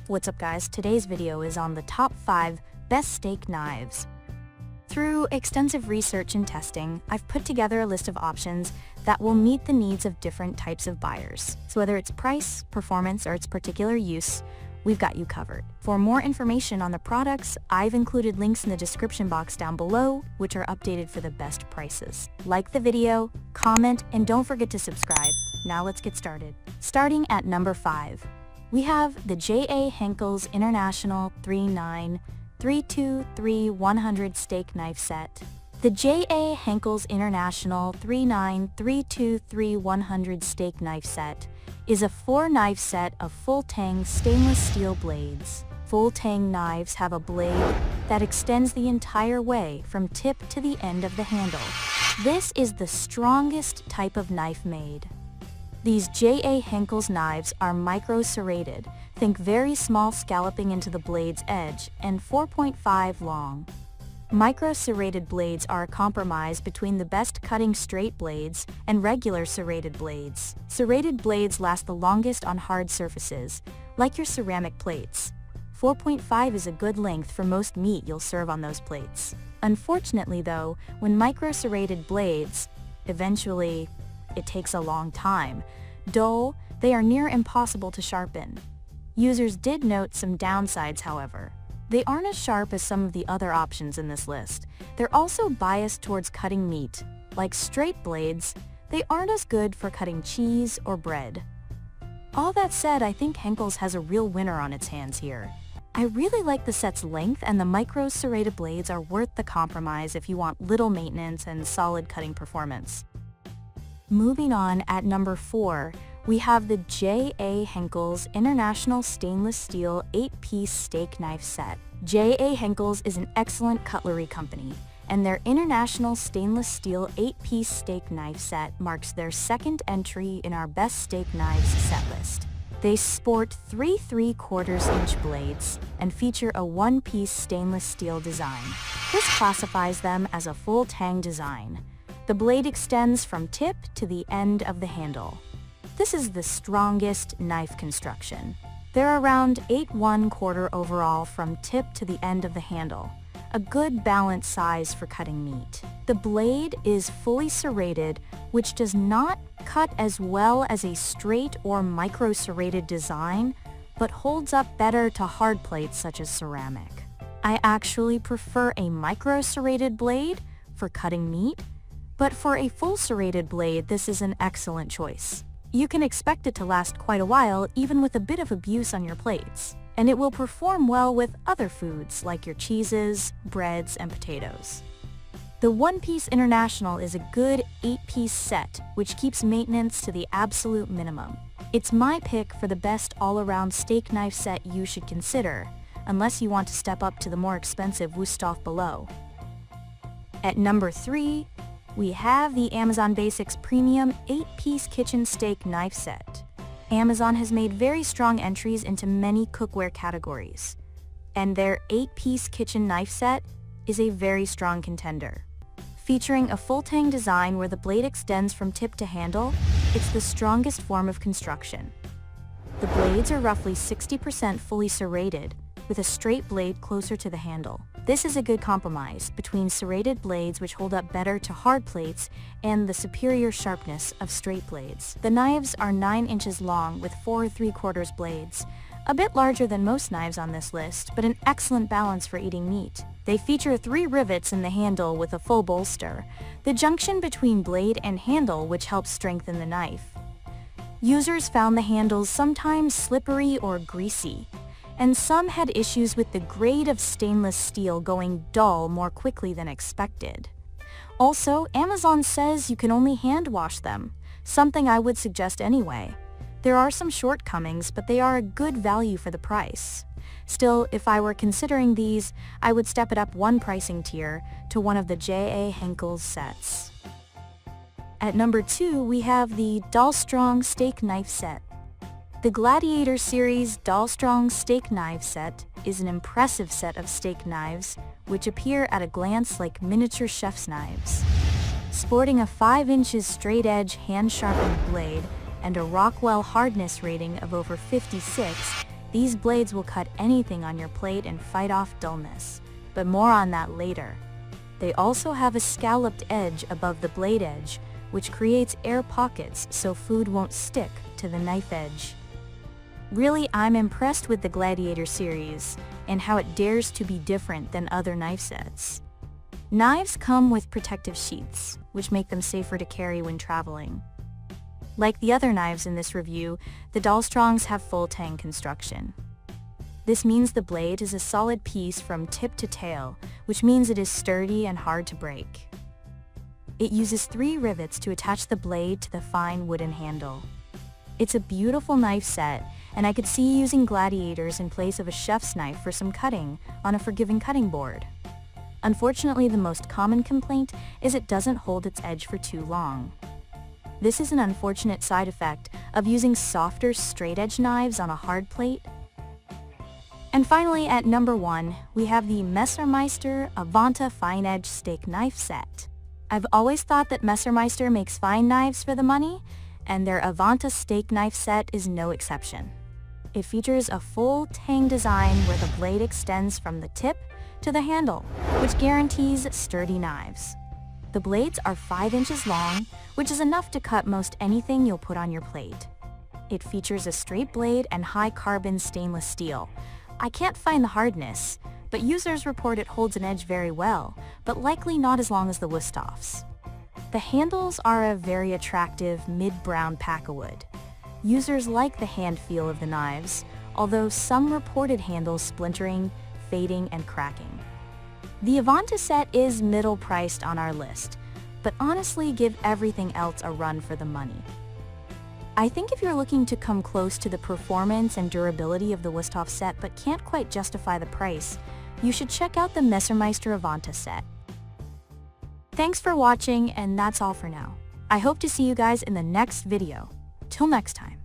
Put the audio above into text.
What's up guys, today's video is on the top 5 best steak knives. Through extensive research and testing, I've put together a list of options that will meet the needs of different types of buyers. So whether it's price, performance, or its particular use, we've got you covered. For more information on the products, I've included links in the description box down below, which are updated for the best prices. Like the video, comment, and don't forget to subscribe. Now let's get started. Starting at number 5. We have the J.A. Henckels International 39323-100 Steak Knife Set. The J.A. Henckels International 39323-100 Steak Knife Set is a 4-knife set of full-tang stainless steel blades. Full-tang knives have a blade that extends the entire way from tip to the end of the handle. This is the strongest type of knife made. These J.A. Henckels knives are micro-serrated, think very small scalloping into the blade's edge, and 4.5 long. Micro-serrated blades are a compromise between the best cutting straight blades and regular serrated blades. Serrated blades last the longest on hard surfaces, like your ceramic plates. 4.5 is a good length for most meat you'll serve on those plates. Unfortunately though, when micro-serrated blades, eventually, it takes a long time, dull, they are near impossible to sharpen. Users did note some downsides, however. They aren't as sharp as some of the other options in this list. They're also biased towards cutting meat. Like straight blades, they aren't as good for cutting cheese or bread. All that said, I think Henckels has a real winner on its hands here. I really like the set's length, and the micro-serrated blades are worth the compromise if you want little maintenance and solid cutting performance. Moving on, at number 4, we have the J.A. Henckels International Stainless Steel 8-piece Steak Knife Set. J.A. Henckels is an excellent cutlery company, and their International Stainless Steel 8-piece Steak Knife Set marks their second entry in our Best Steak Knives set list. They sport 3 3/4-inch blades and feature a 1-piece stainless steel design. This classifies them as a full-tang design. The blade extends from tip to the end of the handle. This is the strongest knife construction. They're around 8 1/4 overall from tip to the end of the handle, a good balanced size for cutting meat. The blade is fully serrated, which does not cut as well as a straight or micro-serrated design, but holds up better to hard plates such as ceramic. I actually prefer a micro-serrated blade for cutting meat, but for a full serrated blade, this is an excellent choice. You can expect it to last quite a while, even with a bit of abuse on your plates, and it will perform well with other foods like your cheeses, breads, and potatoes. The 1-piece International is a good 8-piece set, which keeps maintenance to the absolute minimum. It's my pick for the best all-around steak knife set you should consider, unless you want to step up to the more expensive Wusthof below. At number 3, we have the Amazon Basics Premium 8-piece Kitchen Steak Knife Set. Amazon has made very strong entries into many cookware categories, and their 8-piece kitchen knife set is a very strong contender. Featuring a full-tang design where the blade extends from tip to handle, it's the strongest form of construction. The blades are roughly 60% fully serrated, with a straight blade closer to the handle. This is a good compromise between serrated blades, which hold up better to hard plates, and the superior sharpness of straight blades. The knives are 9 inches long with 4 3/4 blades, a bit larger than most knives on this list, but an excellent balance for eating meat. They feature 3 rivets in the handle with a full bolster, the junction between blade and handle, which helps strengthen the knife. Users found the handles sometimes slippery or greasy, and some had issues with the grade of stainless steel going dull more quickly than expected. Also, Amazon says you can only hand wash them, something I would suggest anyway. There are some shortcomings, but they are a good value for the price. Still, if I were considering these, I would step it up one pricing tier to one of the J.A. Henckels sets. At number 2, we have the Dalstrong Steak Knife Set. The Gladiator Series Dalstrong Steak Knife Set is an impressive set of steak knives, which appear at a glance like miniature chef's knives. Sporting a 5 inches straight edge hand-sharpened blade and a Rockwell hardness rating of over 56, These blades will cut anything on your plate and fight off dullness, but more on that later. They also have a scalloped edge above the blade edge, which creates air pockets so food won't stick to the knife edge. Really, I'm impressed with the Gladiator series and how it dares to be different than other knife sets. Knives come with protective sheaths, which make them safer to carry when traveling. Like the other knives in this review, the Dalstrongs have full tang construction. This means the blade is a solid piece from tip to tail, which means it is sturdy and hard to break. It uses 3 rivets to attach the blade to the fine wooden handle. It's a beautiful knife set, and I could see using Gladiators in place of a chef's knife for some cutting on a forgiving cutting board. Unfortunately, the most common complaint is it doesn't hold its edge for too long. This is an unfortunate side effect of using softer straight-edge knives on a hard plate. And finally, at number 1, we have the Messermeister Avanta Fine Edge Steak Knife Set. I've always thought that Messermeister makes fine knives for the money, and their Avanta Steak Knife Set is no exception. It features a full tang design where the blade extends from the tip to the handle, which guarantees sturdy knives. The blades are 5 inches long, which is enough to cut most anything you'll put on your plate. It features a straight blade and high-carbon stainless steel. I can't find the hardness, but users report it holds an edge very well, but likely not as long as the Wüsthof's. The handles are a very attractive mid-brown pack-a-wood. Users like the hand feel of the knives, although some reported handles splintering, fading, and cracking. The Avanta set is middle-priced on our list, but honestly give everything else a run for the money. I think if you're looking to come close to the performance and durability of the Wüsthof set but can't quite justify the price, you should check out the Messermeister Avanta set. Thanks for watching, and that's all for now. I hope to see you guys in the next video. Till next time.